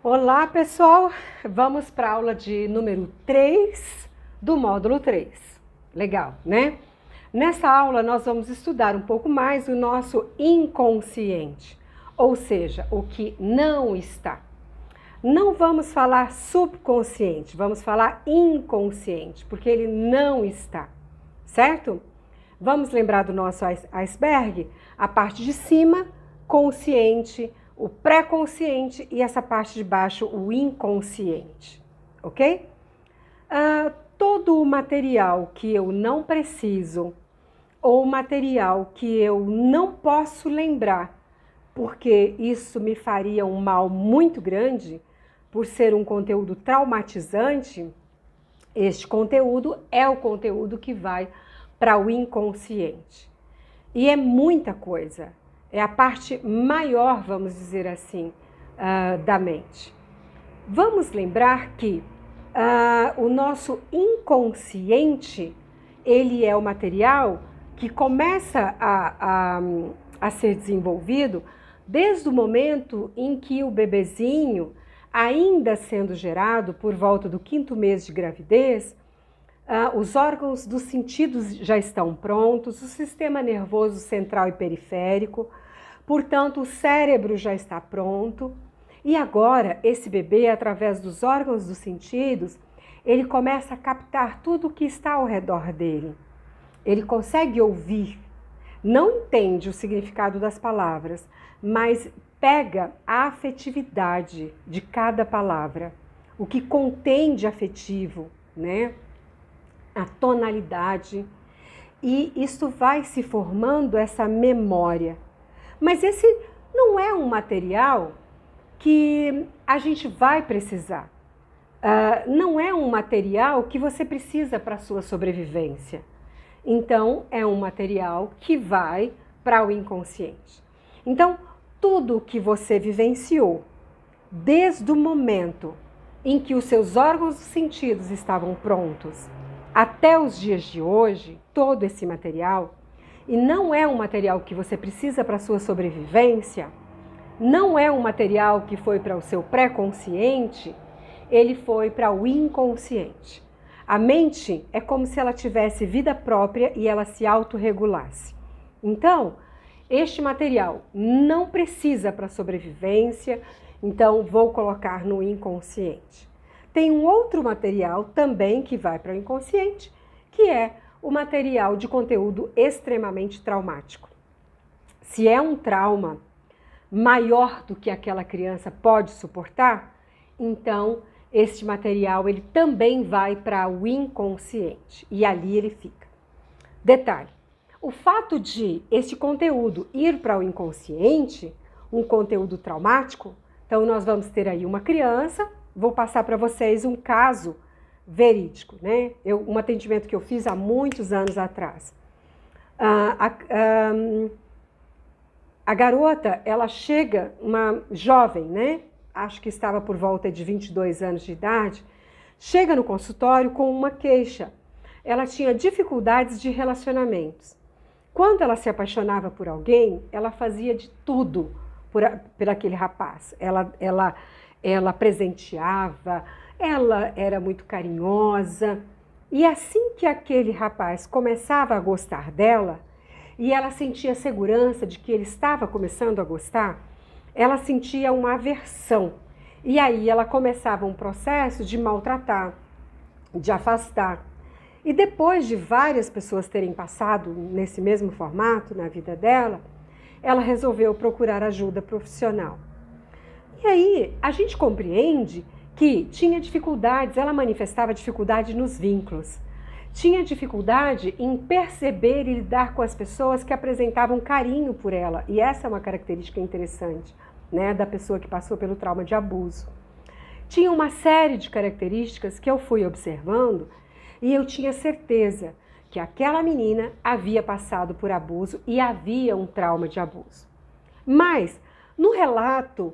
Olá, pessoal! Vamos para a aula de número 3 do módulo 3. Legal, né? Nessa aula, nós vamos estudar um pouco mais o nosso inconsciente, ou seja, o que não está. Não vamos falar subconsciente, vamos falar inconsciente, porque ele não está, certo? Vamos lembrar do nosso iceberg? A parte de cima, consciente, o pré-consciente e essa parte de baixo, o inconsciente, ok? Todo o material que eu não preciso ou material que eu não posso lembrar, porque isso me faria um mal muito grande, por ser um conteúdo traumatizante, este conteúdo é o conteúdo que vai para o inconsciente. E é muita coisa. É a parte maior, vamos dizer assim, da mente. Vamos lembrar que o nosso inconsciente, ele é o material que começa a ser desenvolvido desde o momento em que o bebezinho, ainda sendo gerado por volta do 5º mês de gravidez, os órgãos dos sentidos já estão prontos, o sistema nervoso central e periférico, portanto, o cérebro já está pronto. E agora, esse bebê, através dos órgãos dos sentidos, ele começa a captar tudo o que está ao redor dele. Ele consegue ouvir, não entende o significado das palavras, mas pega a afetividade de cada palavra, o que contém de afetivo, né? A tonalidade, e isso vai se formando essa memória. Mas esse não é um material que a gente vai precisar. Não é um material que você precisa para a sua sobrevivência. Então, é um material que vai para o inconsciente. Então, tudo que você vivenciou, desde o momento em que os seus órgãos dos sentidos estavam prontos, até os dias de hoje, todo esse material, e não é um material que você precisa para a sua sobrevivência, não é um material que foi para o seu pré-consciente, ele foi para o inconsciente. A mente é como se ela tivesse vida própria e ela se autorregulasse. Então, este material não precisa para a sobrevivência, então vou colocar no inconsciente. Tem um outro material também que vai para o inconsciente, que é o material de conteúdo extremamente traumático. Se é um trauma maior do que aquela criança pode suportar, então este material ele também vai para o inconsciente e ali ele fica. Detalhe, o fato de este conteúdo ir para o inconsciente, um conteúdo traumático, então nós vamos ter aí uma criança. Vou passar para vocês um caso verídico, né? Um atendimento que eu fiz há muitos anos atrás. A garota, ela chega, uma jovem, né? Acho que estava por volta de 22 anos de idade, chega no consultório com uma queixa. Ela tinha dificuldades de relacionamentos. Quando ela se apaixonava por alguém, ela fazia de tudo por aquele rapaz. Ela presenteava, ela era muito carinhosa. E assim que aquele rapaz começava a gostar dela, e ela sentia segurança de que ele estava começando a gostar, ela sentia uma aversão. E aí ela começava um processo de maltratar, de afastar. E depois de várias pessoas terem passado nesse mesmo formato na vida dela, ela resolveu procurar ajuda profissional. E aí a gente compreende que tinha dificuldades, ela manifestava dificuldade nos vínculos. Tinha dificuldade em perceber e lidar com as pessoas que apresentavam carinho por ela. E essa é uma característica interessante, né, da pessoa que passou pelo trauma de abuso. Tinha uma série de características que eu fui observando e eu tinha certeza que aquela menina havia passado por abuso e havia um trauma de abuso. Mas, no relato,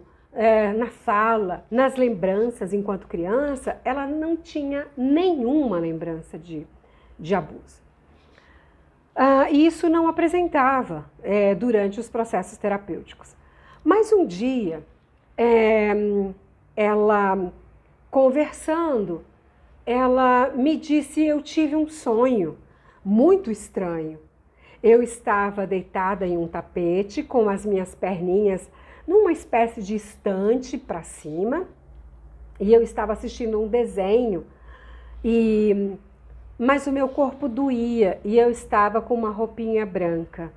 na fala, nas lembranças enquanto criança, ela não tinha nenhuma lembrança de abuso. E isso não apresentava durante os processos terapêuticos. Mas um dia, ela, conversando, ela me disse: eu tive um sonho muito estranho. Eu estava deitada em um tapete com as minhas perninhas numa espécie de estante para cima e eu estava assistindo um desenho, mas o meu corpo doía e eu estava com uma roupinha branca.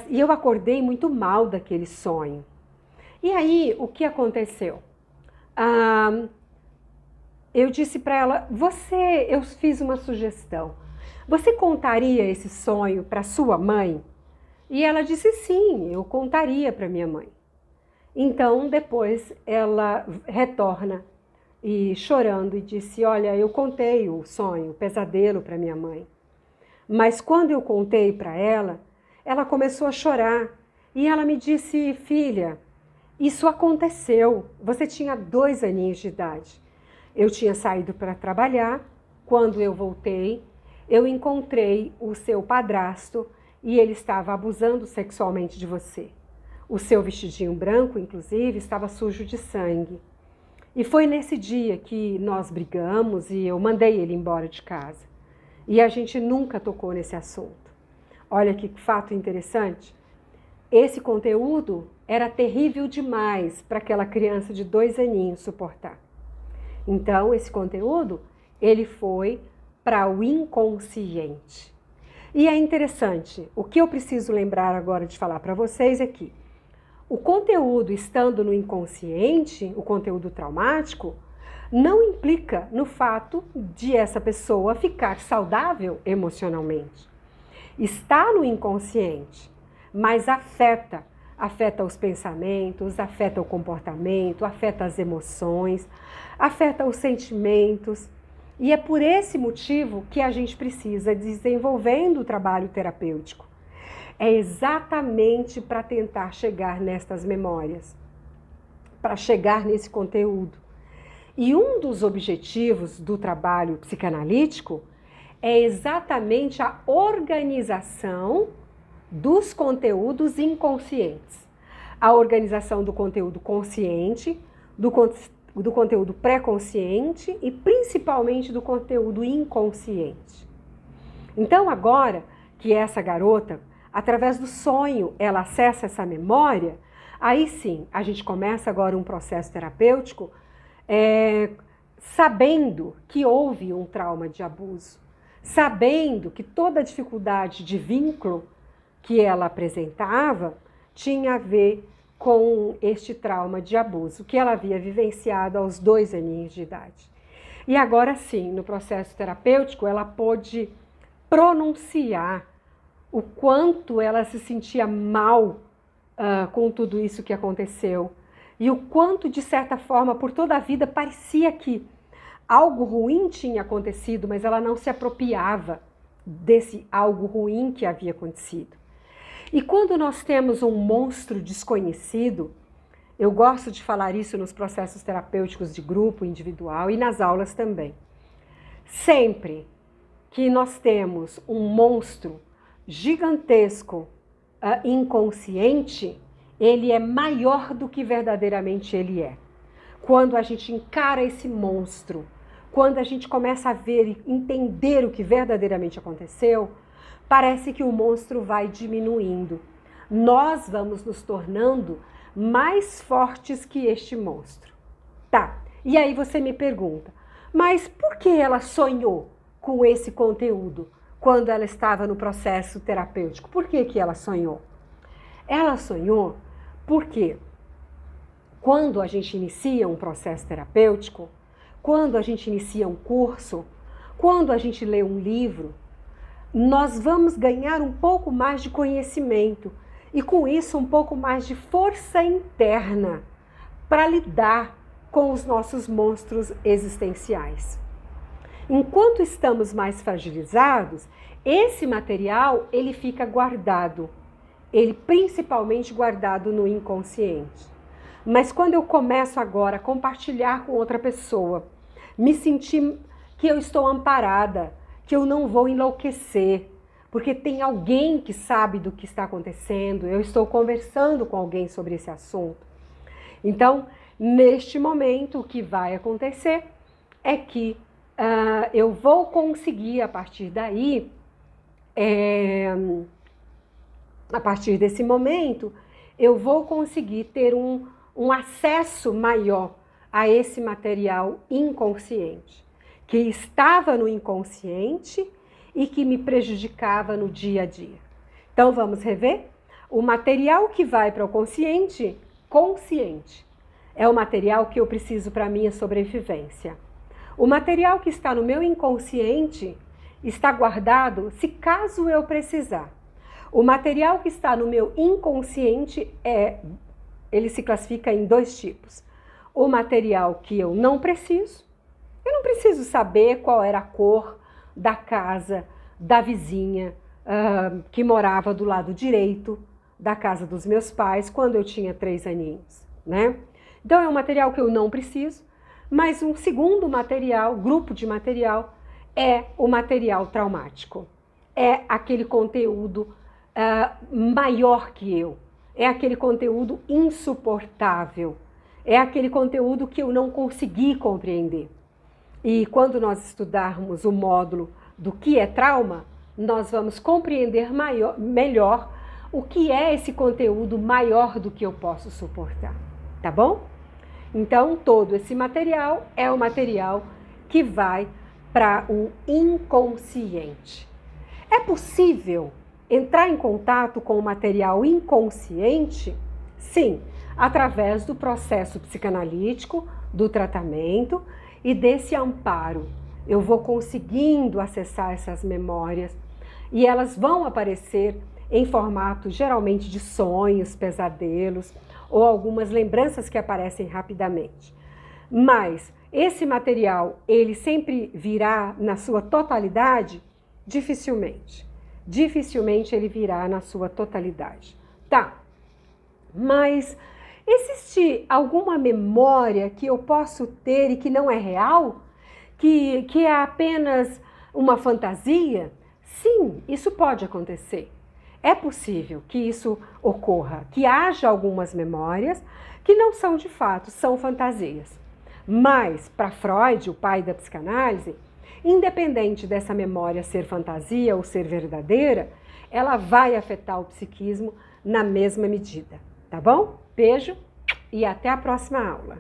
E eu acordei muito mal daquele sonho. E aí, o que aconteceu? Eu disse para ela: eu fiz uma sugestão. Você contaria esse sonho para sua mãe? E ela disse: sim, eu contaria para minha mãe. Então, depois ela retorna e chorando e disse: olha, eu contei o sonho, o pesadelo para minha mãe. Mas quando eu contei para ela, ela começou a chorar e ela me disse: filha, isso aconteceu. Você tinha 2 aninhos de idade. Eu tinha saído para trabalhar. Quando eu voltei, eu encontrei o seu padrasto e ele estava abusando sexualmente de você. O seu vestidinho branco, inclusive, estava sujo de sangue. E foi nesse dia que nós brigamos e eu mandei ele embora de casa. E a gente nunca tocou nesse assunto. Olha que fato interessante. Esse conteúdo era terrível demais para aquela criança de 2 aninhos suportar. Então, esse conteúdo, ele foi para o inconsciente. E é interessante, o que eu preciso lembrar agora de falar para vocês é que o conteúdo estando no inconsciente, o conteúdo traumático, não implica no fato de essa pessoa ficar saudável emocionalmente. Está no inconsciente, mas afeta os pensamentos, afeta o comportamento, afeta as emoções, afeta os sentimentos. E é por esse motivo que a gente precisa desenvolvendo o trabalho terapêutico. É exatamente para tentar chegar nestas memórias, para chegar nesse conteúdo. E um dos objetivos do trabalho psicanalítico é exatamente a organização dos conteúdos inconscientes. A organização do conteúdo consciente, do conteúdo pré-consciente e principalmente do conteúdo inconsciente. Então agora que essa garota, através do sonho, ela acessa essa memória, aí sim, a gente começa agora um processo terapêutico sabendo que houve um trauma de abuso, sabendo que toda a dificuldade de vínculo que ela apresentava tinha a ver com este trauma de abuso que ela havia vivenciado aos 2 aninhos de idade. E agora sim, no processo terapêutico, ela pôde pronunciar o quanto ela se sentia mal com tudo isso que aconteceu e o quanto, de certa forma, por toda a vida parecia que algo ruim tinha acontecido, mas ela não se apropriava desse algo ruim que havia acontecido. E quando nós temos um monstro desconhecido, eu gosto de falar isso nos processos terapêuticos de grupo, individual e nas aulas também. Sempre que nós temos um monstro gigantesco, inconsciente, ele é maior do que verdadeiramente ele é. Quando a gente encara esse monstro, quando a gente começa a ver e entender o que verdadeiramente aconteceu, parece que o monstro vai diminuindo. Nós vamos nos tornando mais fortes que este monstro. Tá, e aí você me pergunta, mas por que ela sonhou com esse conteúdo quando ela estava no processo terapêutico? Por que ela sonhou? Ela sonhou porque quando a gente inicia um processo terapêutico, quando a gente inicia um curso, quando a gente lê um livro, nós vamos ganhar um pouco mais de conhecimento e com isso um pouco mais de força interna para lidar com os nossos monstros existenciais. Enquanto estamos mais fragilizados, esse material ele fica guardado, ele principalmente guardado no inconsciente. Mas quando eu começo agora a compartilhar com outra pessoa, me sentir que eu estou amparada, que eu não vou enlouquecer, porque tem alguém que sabe do que está acontecendo, eu estou conversando com alguém sobre esse assunto. Então, Neste momento, o que vai acontecer é que eu vou conseguir, a partir daí, a partir desse momento, eu vou conseguir ter um acesso maior a esse material inconsciente, que estava no inconsciente e que me prejudicava no dia a dia. Então, vamos rever? O material que vai para o consciente, é o material que eu preciso para a minha sobrevivência. O material que está no meu inconsciente está guardado se caso eu precisar. O material que está no meu inconsciente ele se classifica em 2 tipos. O material que eu não preciso saber qual era a cor da casa da vizinha que morava do lado direito da casa dos meus pais quando eu tinha 3 aninhos, né? Então é um material que eu não preciso, mas um segundo material, grupo de material, é o material traumático. É aquele conteúdo maior que eu, é aquele conteúdo insuportável, é aquele conteúdo que eu não consegui compreender. E quando nós estudarmos o módulo do que é trauma, nós vamos compreender melhor o que é esse conteúdo maior do que eu posso suportar, tá bom? Então, todo esse material é o material que vai para o inconsciente. É possível entrar em contato com o material inconsciente? Sim, através do processo psicanalítico, do tratamento e desse amparo. Eu vou conseguindo acessar essas memórias e elas vão aparecer em formato geralmente de sonhos, pesadelos ou algumas lembranças que aparecem rapidamente. Mas esse material, ele sempre virá na sua totalidade? Dificilmente. Dificilmente ele virá na sua totalidade. Tá, mas existe alguma memória que eu posso ter e que não é real? Que é apenas uma fantasia? Sim, isso pode acontecer. É possível que isso ocorra, que haja algumas memórias que não são de fato, são fantasias. Mas, para Freud, o pai da psicanálise, independente dessa memória ser fantasia ou ser verdadeira, ela vai afetar o psiquismo na mesma medida, tá bom? Beijo e até a próxima aula.